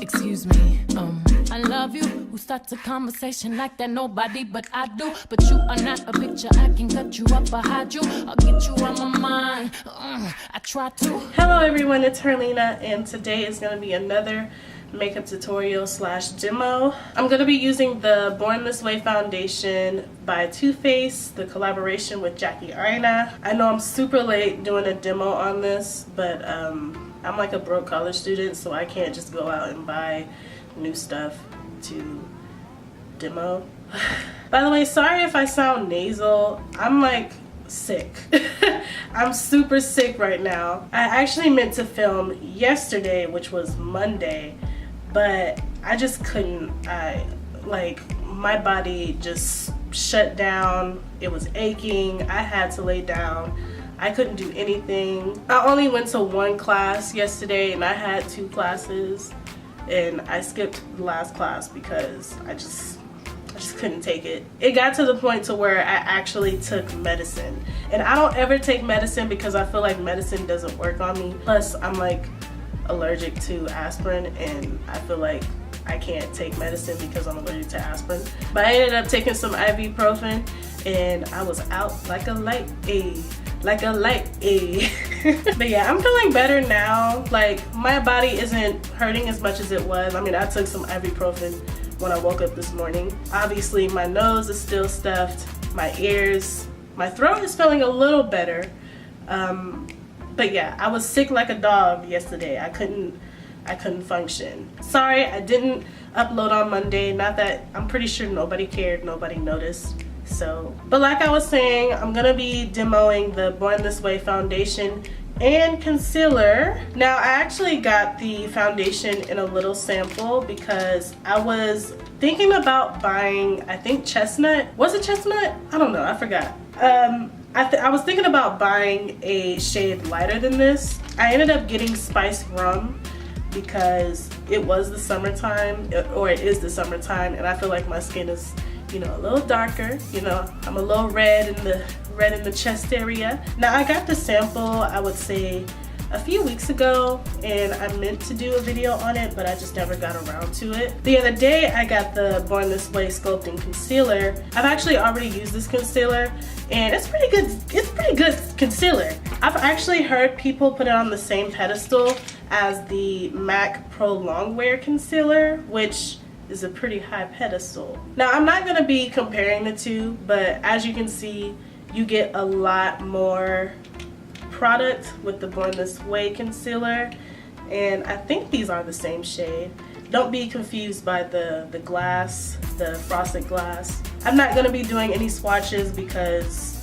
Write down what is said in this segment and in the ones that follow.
excuse me. I love you. Who starts a conversation like that? Nobody but I do. But you are not a picture. I can cut you up or hide you. I'll get you on my mind. I try to. Hello everyone, it's Herlina, and today is going to be another makeup tutorial slash demo. I'm going to be using the Born This Way foundation by Too Faced, the collaboration with Jackie Aina. I know I'm super late doing a demo on this, but I'm like a broke college student, so I can't just go out and buy new stuff to demo. By the way, sorry if I sound nasal. I'm like sick. I'm super sick right now. I actually meant to film yesterday, which was Monday, but I just couldn't. My body just shut down. It was aching. I had to lay down. I couldn't do anything. I only went to one class yesterday and I had 2 classes, and I skipped the last class because I just couldn't take it. It got to the point to where I actually took medicine, and I don't ever take medicine because I feel like medicine doesn't work on me. Plus I'm like allergic to aspirin, and I feel like I can't take medicine because I'm allergic to aspirin. But I ended up taking some ibuprofen and I was out like a light, like a light. But yeah, I'm feeling better now. Like, my body isn't hurting as much as it was. I mean, I took some ibuprofen when I woke up this morning. Obviously my nose is still stuffed, my ears, my throat is feeling a little better. But yeah, I was sick like a dog yesterday. I couldn't function. Sorry I didn't upload on Monday. Not that, I'm pretty sure nobody cared, nobody noticed. So, but like I was saying, I'm gonna be demoing the Born This Way foundation and concealer. Now, I actually got the foundation in a little sample because I was thinking about buying, I think CHESTNUT. Was it CHESTNUT? I don't know, I forgot. I was thinking about buying a shade lighter than this. I ended up getting Spice Rum because it was the summertime, or it is the summertime, and I feel like my skin is, you know, a little darker. You know, I'm a little red in the chest area. Now, I got the sample, I would say, a few weeks ago, and I meant to do a video on it, but I just never got around to it. The other day, I got the Born This Way Sculpting Concealer. I've actually already used this concealer, and it's pretty good. It's pretty good concealer. I've actually heard people put it on the same pedestal as the MAC Pro Longwear Concealer, which is a pretty high pedestal. Now, I'm not gonna be comparing the two, but as you can see, you get a lot more product with the Born This Way concealer, and I think these are the same shade. Don't be confused by the glass, the frosted glass. I'm not gonna be doing any swatches because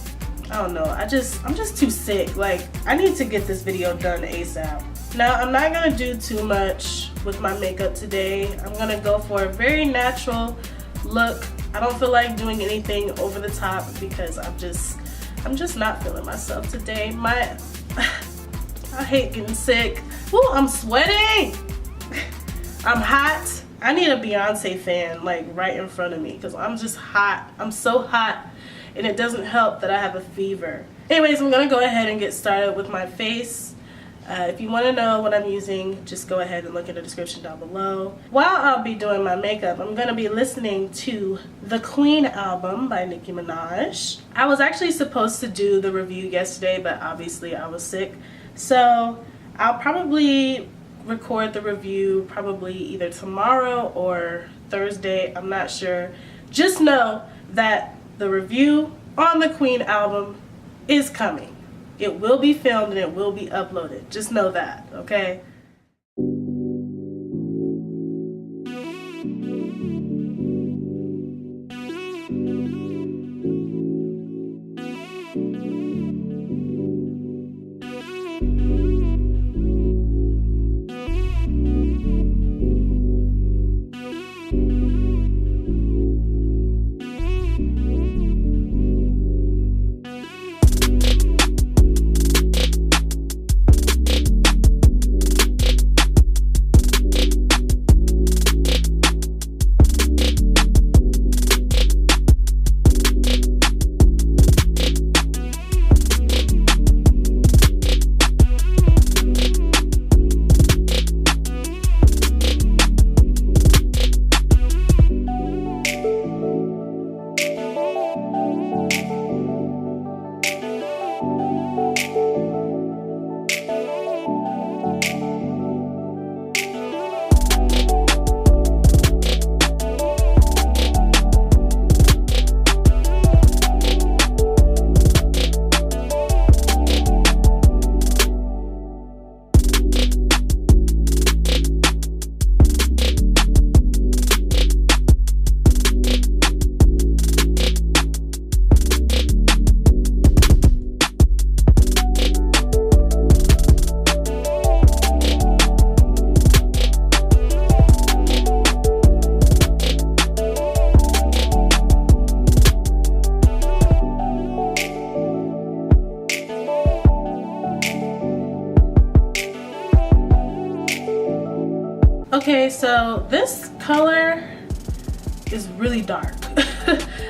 I don't know, I'm just too sick. Like, I need to get this video done ASAP. Now, I'm not gonna do too much with my makeup today. I'm gonna go for a very natural look. I don't feel like doing anything over the top because I'm just not feeling myself today. I hate getting sick. Ooh, I'm sweating. I'm hot. I need a Beyonce fan like right in front of me because I'm just hot. I'm so hot, and it doesn't help that I have a fever. Anyways, I'm gonna go ahead and get started with my face. If you want to know what I'm using, just go ahead and look in the description down below. While I'll be doing my makeup, I'm going to be listening to the Queen album by Nicki Minaj. I was actually supposed to do the review yesterday, but obviously I was sick. So I'll probably record the review probably either tomorrow or Thursday. I'm not sure. Just know that the review on the Queen album is coming. It will be filmed and it will be uploaded. Just know that, okay? Okay, so this color is really dark.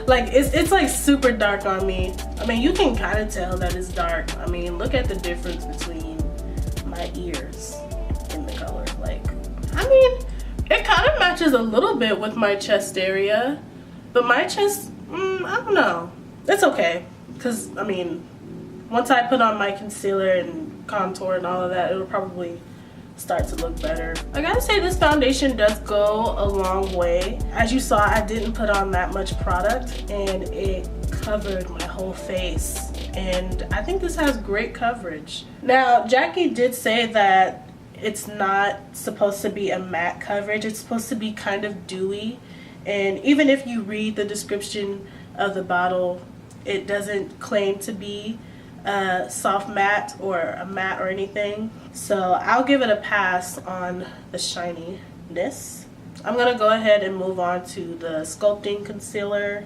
Like it's like super dark on me. I mean, you can kind of tell that it's dark. I mean, look at the difference between my ears in the color. Like, I mean, it kind of matches a little bit with my chest area, but my chest, I don't know. It's okay, because I mean, once I put on my concealer and contour and all of that, it'll probably start to look better. I gotta say, this foundation does go a long way. As you saw, I didn't put on that much product and it covered my whole face, and I think this has great coverage. Now, Jackie did say that it's not supposed to be a matte coverage, it's supposed to be kind of dewy, and even if you read the description of the bottle, it doesn't claim to be a soft matte or a matte or anything. So I'll give it a pass on the shininess. I'm gonna go ahead and move on to the sculpting concealer.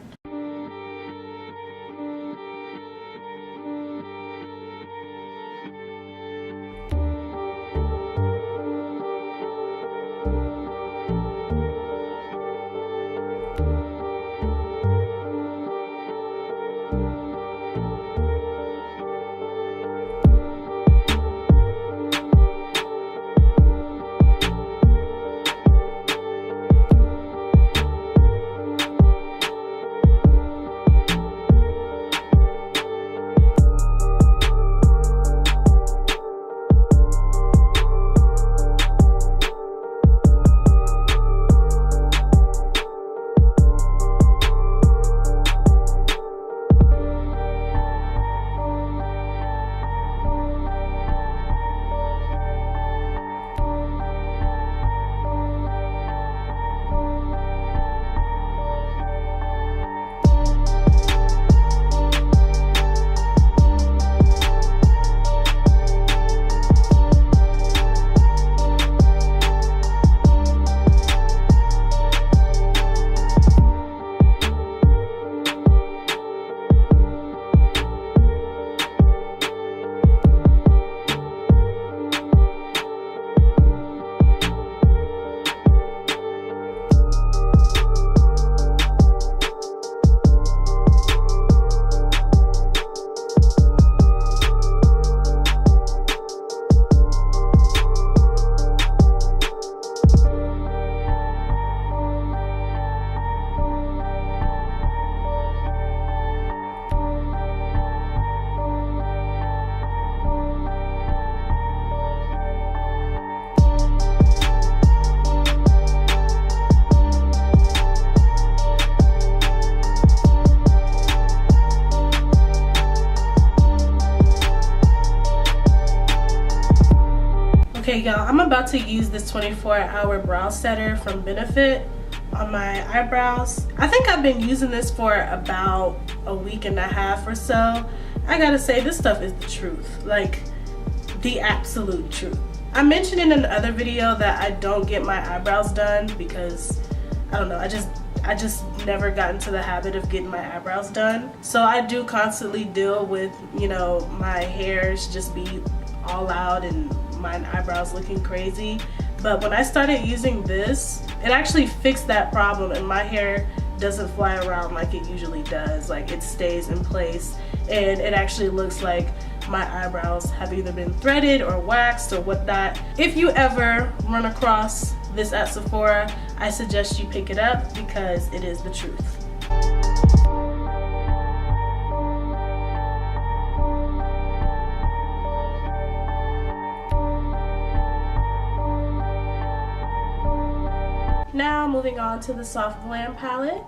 Okay, y'all, I'm about to use this 24-hour brow setter from Benefit on my eyebrows. I think I've been using this for about a week and a half or so. I gotta say, this stuff is the truth, like the absolute truth. I mentioned in another video that I don't get my eyebrows done because, I don't know, I just never got into the habit of getting my eyebrows done. So I do constantly deal with, you know, my hairs just be all out and my eyebrows looking crazy. But when I started using this, it actually fixed that problem and my hair doesn't fly around like it usually does. Like, it stays in place and it actually looks like my eyebrows have either been threaded or waxed or whatnot. If you ever run across this at Sephora, I suggest you pick it up because it is the truth. Now moving on to the Soft Glam palette.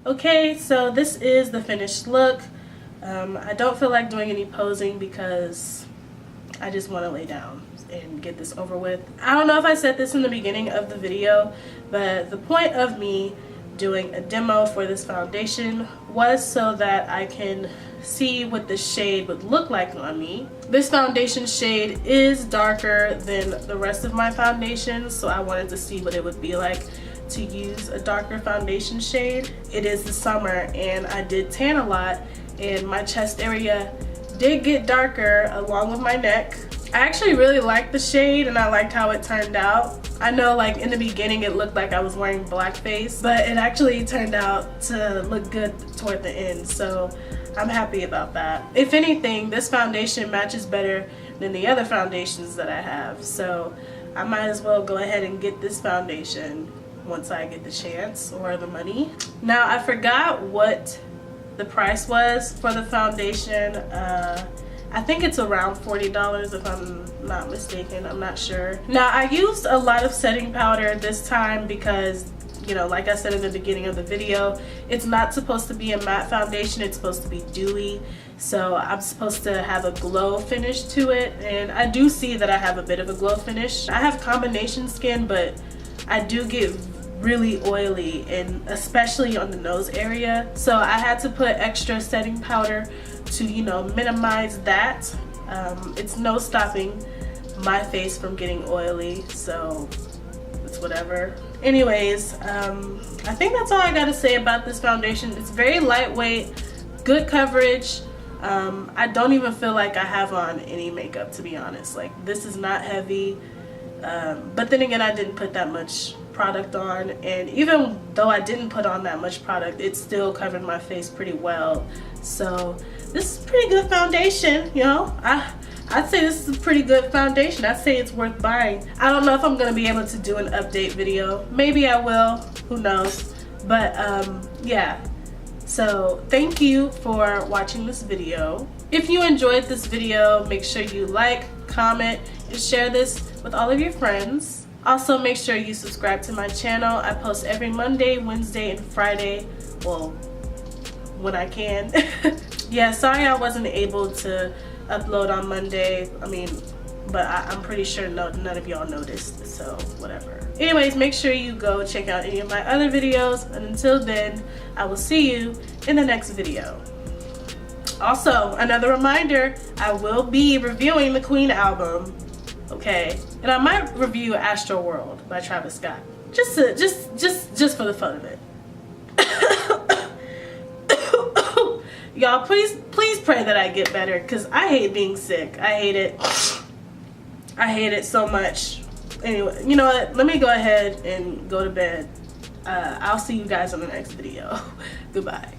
Okay, so this is the finished look. I don't feel like doing any posing because I just want to lay down and get this over with. I don't know if I said this in the beginning of the video, but the point of me doing a demo for this foundation was so that I can see what the shade would look like on me. This foundation shade is darker than the rest of my foundations, so I wanted to see what it would be like to use a darker foundation shade. It is the summer and I did tan a lot, and my chest area did get darker along with my neck. I actually really liked the shade and I liked how it turned out. I know like in the beginning it looked like I was wearing blackface, but it actually turned out to look good toward the end, so I'm happy about that. If anything, this foundation matches better than the other foundations that I have, so I might as well go ahead and get this foundation once I get the chance or the money. Now I forgot what the price was for the foundation. I think it's around $40 if I'm not mistaken, I'm not sure. Now I used a lot of setting powder this time because, you know, like I said in the beginning of the video, it's not supposed to be a matte foundation, it's supposed to be dewy. So I'm supposed to have a glow finish to it, and I do see that I have a bit of a glow finish. I have combination skin, but I do get really oily, and especially on the nose area. So I had to put extra setting powder to, you know, minimize that. It's no stopping my face from getting oily, so it's whatever. Anyways, I think that's all I gotta say about this foundation. It's very lightweight, good coverage. I don't even feel like I have on any makeup, to be honest. Like, this is not heavy, but then again, I didn't put that much product on, and even though I didn't put on that much product, it still covered my face pretty well. So this is pretty good foundation, you know. I'd say this is a pretty good foundation. I'd say it's worth buying. I don't know if I'm gonna be able to do an update video. Maybe I will, who knows. But yeah, so thank you for watching this video. If you enjoyed this video, make sure you like, comment, and share this with all of your friends. Also, make sure you subscribe to my channel. I post every Monday, Wednesday, and Friday. Well, when I can. Yeah, sorry I wasn't able to upload on Monday. I mean, but I'm pretty sure none of y'all noticed, so whatever. Anyways, make sure you go check out any of my other videos, and until then, I will see you in the next video. Also, another reminder, I will be reviewing the Queen album, okay? And I might review Astro World by Travis Scott, just for the fun of it. Y'all, please pray that I get better, because I hate being sick. I hate it. I hate it so much. Anyway, you know what? Let me go ahead and go to bed. I'll see you guys on the next video. Goodbye.